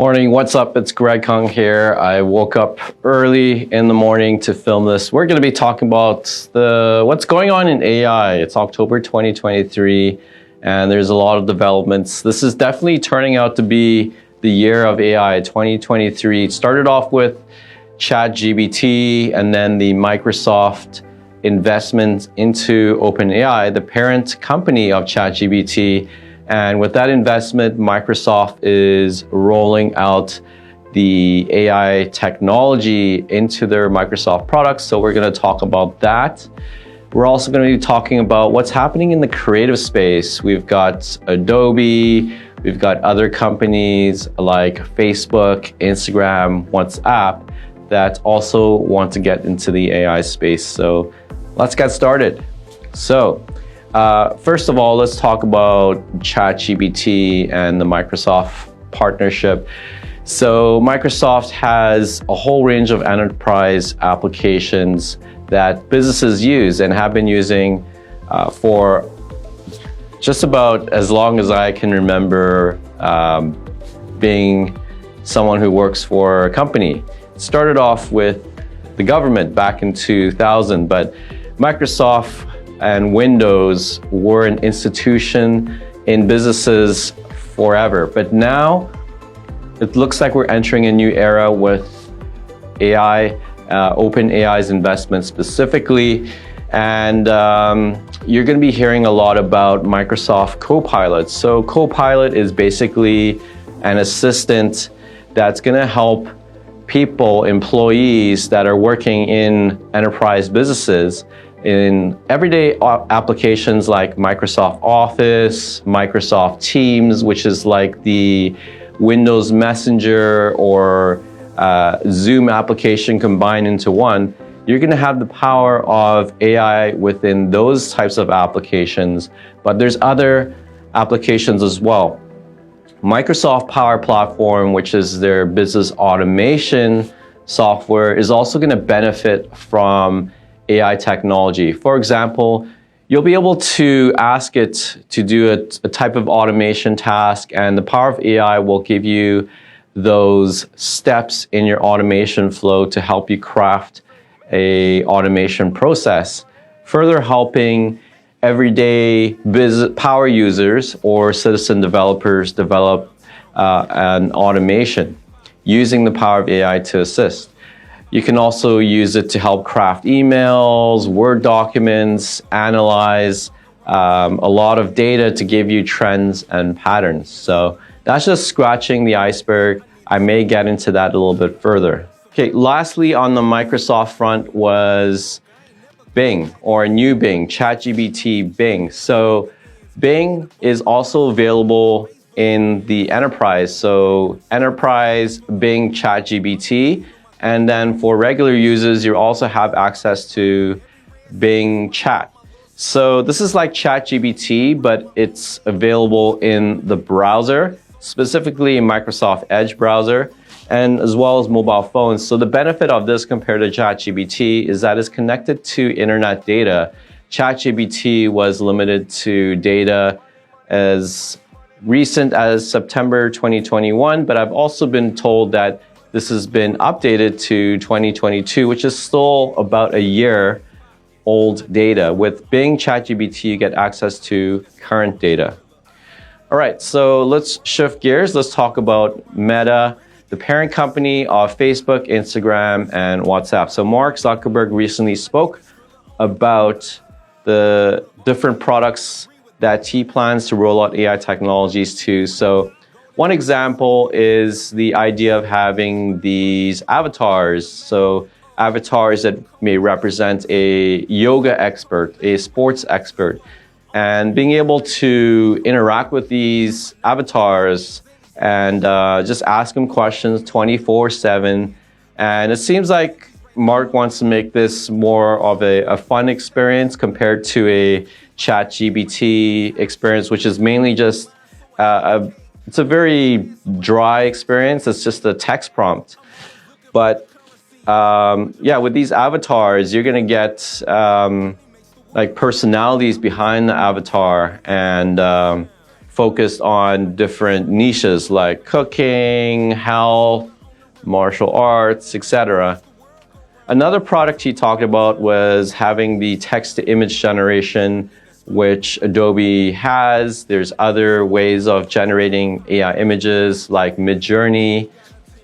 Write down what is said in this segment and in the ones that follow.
Morning, what's up? It's Greg Kung here. I woke up early in the morning to film this. We're going to be talking about what's going on in AI. It's October 2023 and there's a lot of developments. This is definitely turning out to be the year of AI 2023. It started off with ChatGPT and then the Microsoft investment into OpenAI, the parent company of ChatGPT. And with that investment, Microsoft is rolling out the AI technology into their Microsoft products. So we're going to talk about that. We're also going to be talking about what's happening in the creative space. We've got Adobe, we've got other companies like Facebook, Instagram, WhatsApp that also want to get into the AI space. So let's get started. So first of all, let's talk about ChatGPT and the Microsoft partnership. So Microsoft has a whole range of enterprise applications that businesses use and have been using for just about as long as I can remember being someone who works for a company. It started off with the government back in 2000, but Microsoft and Windows were an institution in businesses forever. But now it looks like we're entering a new era with AI, OpenAI's investment specifically. And you're going to be hearing a lot about Microsoft Copilot. So Copilot is basically an assistant that's going to help people, employees that are working in enterprise businesses in everyday applications like Microsoft Office, Microsoft Teams, which is like the Windows Messenger or Zoom application combined into one. You're going to have the power of AI within those types of applications, but there's other applications as well. Microsoft Power Platform, which is their business automation software, is also going to benefit from AI technology. For example, you'll be able to ask it to do a type of automation task, and the power of AI will give you those steps in your automation flow to help you craft a automation process, further helping everyday power users or citizen developers develop an automation using the power of AI to assist. You can also use it to help craft emails, Word documents, analyze a lot of data to give you trends and patterns. So that's just scratching the iceberg. I may get into that a little bit further. Okay, lastly on the Microsoft front was Bing, or new Bing, ChatGPT Bing. So Bing is also available in the enterprise. So enterprise Bing ChatGPT. And then for regular users, you also have access to Bing Chat. So this is like ChatGPT, but it's available in the browser, specifically in Microsoft Edge browser, and as well as mobile phones. So the benefit of this compared to ChatGPT is that it's connected to internet data. ChatGPT was limited to data as recent as September 2021, but I've also been told that this has been updated to 2022, which is still about a year old data. With Bing ChatGPT, you get access to current data. All right, so let's shift gears. Let's talk about Meta, the parent company of Facebook, Instagram, and WhatsApp. So Mark Zuckerberg recently spoke about the different products that he plans to roll out AI technologies to. So one example is the idea of having these avatars. So avatars that may represent a yoga expert, a sports expert, and being able to interact with these avatars and just ask them questions 24/7. And it seems like Mark wants to make this more of a fun experience compared to a ChatGPT experience, which is mainly just it's a very dry experience. It's just a text prompt. But yeah, with these avatars, you're going to get like personalities behind the avatar and focused on different niches like cooking, health, martial arts, etc. Another product he talked about was having the text-to-image generation, which Adobe has. There's other ways of generating AI images like Midjourney.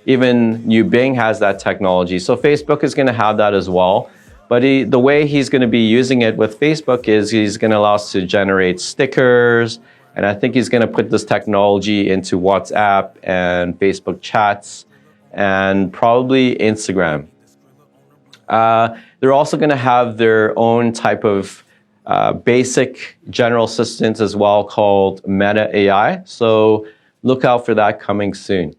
Even New Bing has that technology. So Facebook is going to have that as well. But the way he's going to be using it with Facebook is he's going to allow us to generate stickers. And I think he's going to put this technology into WhatsApp and Facebook chats and probably Instagram. They're also going to have their own type of basic general assistant as well called Meta AI. So look out for that coming soon.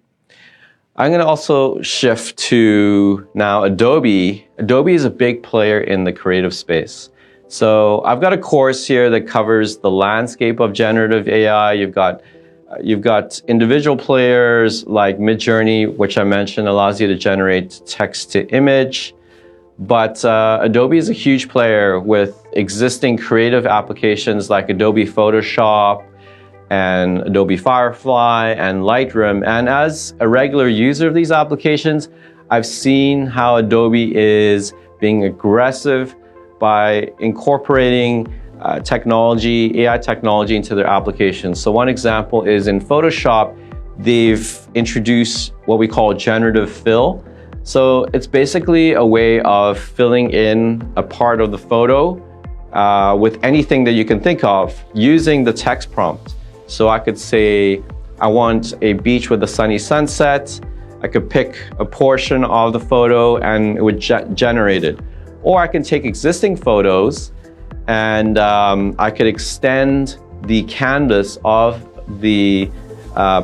I'm going to also shift to now Adobe. Adobe is a big player in the creative space. So I've got a course here that covers the landscape of generative AI. You've got individual players like Midjourney, which I mentioned allows you to generate text to image. But Adobe is a huge player with existing creative applications like Adobe Photoshop and Adobe Firefly and Lightroom. And as a regular user of these applications, I've seen how Adobe is being aggressive by incorporating technology, AI technology into their applications. So one example is in Photoshop, they've introduced what we call generative fill. So it's basically a way of filling in a part of the photo with anything that you can think of using the text prompt. So I could say, I want a beach with a sunny sunset. I could pick a portion of the photo and it would generate it. Or I can take existing photos and I could extend the canvas of the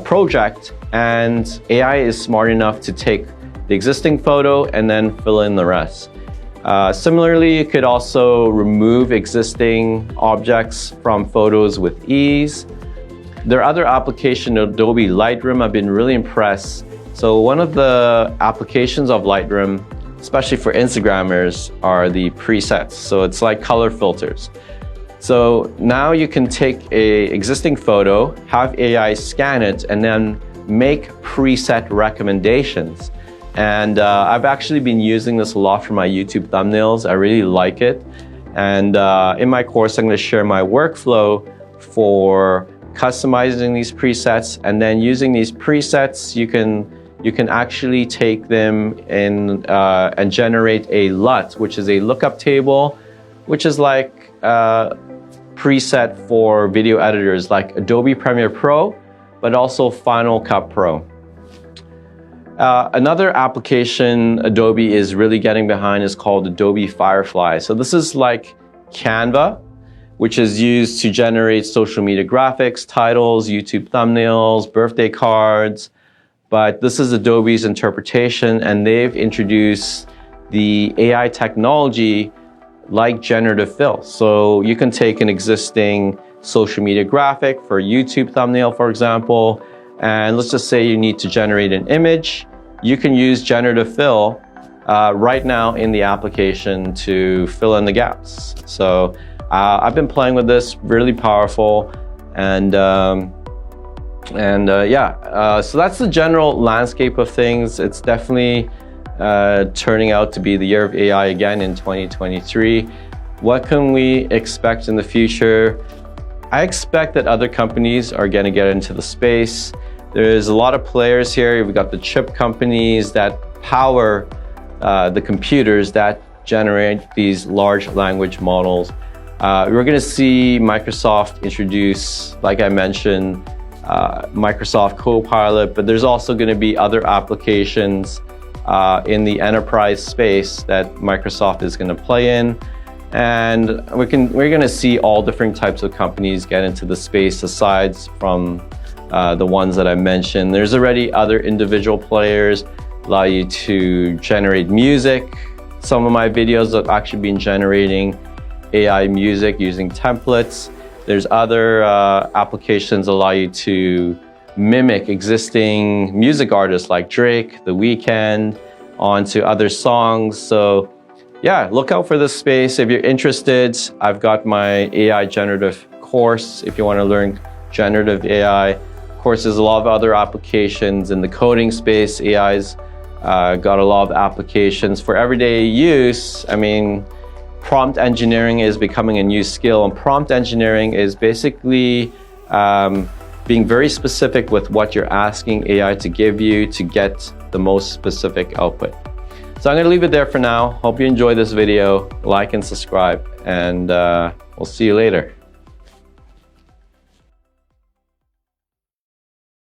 project, and AI is smart enough to take the existing photo and then fill in the rest. Similarly, you could also remove existing objects from photos with ease. There are other applications, Adobe Lightroom, I've been really impressed. So one of the applications of Lightroom, especially for Instagrammers, are the presets. So it's like color filters. So now you can take an existing photo, have AI scan it, and then make preset recommendations. And I've actually been using this a lot for my YouTube thumbnails. I really like it. And in my course, I'm going to share my workflow for customizing these presets. And then using these presets, you can actually take them in and generate a LUT, which is a lookup table, which is like a preset for video editors like Adobe Premiere Pro, but also Final Cut Pro. Another application Adobe is really getting behind is called Adobe Firefly. So this is like Canva, which is used to generate social media graphics, titles, YouTube thumbnails, birthday cards. But this is Adobe's interpretation, and they've introduced the AI technology like generative fill. So you can take an existing social media graphic for a YouTube thumbnail, for example, and let's just say you need to generate an image. You can use generative fill right now in the application to fill in the gaps. So I've been playing with this, really powerful, and so that's the general landscape of things. It's definitely turning out to be the year of AI again in 2023. What can we expect in the future? I expect that other companies are going to get into the space. There's a lot of players here. We've got the chip companies that power the computers that generate these large language models. We're going to see Microsoft introduce, like I mentioned, Microsoft Copilot, but there's also going to be other applications in the enterprise space that Microsoft is going to play in. And we're going to see all different types of companies get into the space aside from the ones that I mentioned. There's already other individual players allow you to generate music. Some of my videos have actually been generating AI music using templates. There's other applications allow you to mimic existing music artists like Drake, The Weeknd, onto other songs. So yeah, look out for this space. If you're interested, I've got my AI generative course if you want to learn generative AI. Of course, there's a lot of other applications in the coding space. AI's got a lot of applications for everyday use. I mean, prompt engineering is becoming a new skill, and prompt engineering is basically being very specific with what you're asking AI to give you to get the most specific output. So I'm going to leave it there for now. Hope you enjoyed this video. Like and subscribe, and we'll see you later.